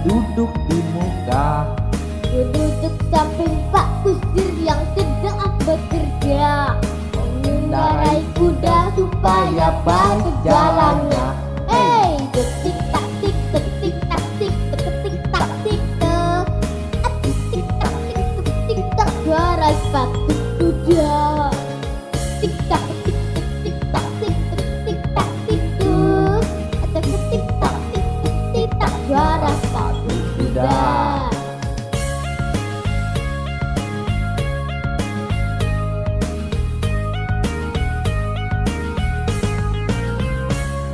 duduk di muka. Ku duduk samping Pak Kusir yang sedang bekerja, mengendarai kuda supaya baik jalannya. Hey, detik tak tik, detik tak tik, detik tak tik tek, detik tak tik, detik tak suara sepatu kuda. Tik tak tik, detik tak tik, detik tak tik tek, detik tak tik, detik tak suara sepatu kuda.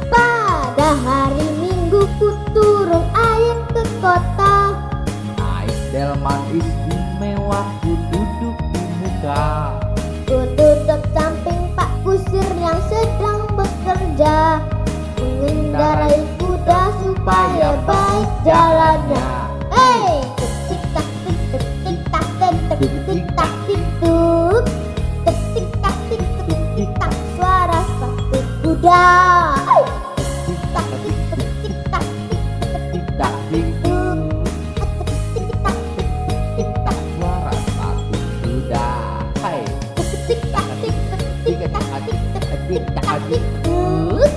Pada hari Minggu ku turun air ke kota, Naik delman istimewa, ku duduk di muka. ku duduk samping Pak Kusir yang sedang bekerja, mengendarai kuda supaya baik jalannya. Hey, detik tak tik, detik tak tik, detik tak tik tuk, detik tak tik, detik tak suara sepatu kuda. Hey, detik tak tik, detik tak tik, detik Tak tik tuk, detik tak tik, detik tak suara sepatu kuda. Hai, detik tak tik, detik tak tik, detik tak tik tuk,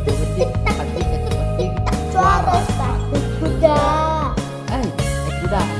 detik tak tik, detik tak suara sepatu kuda. kuda.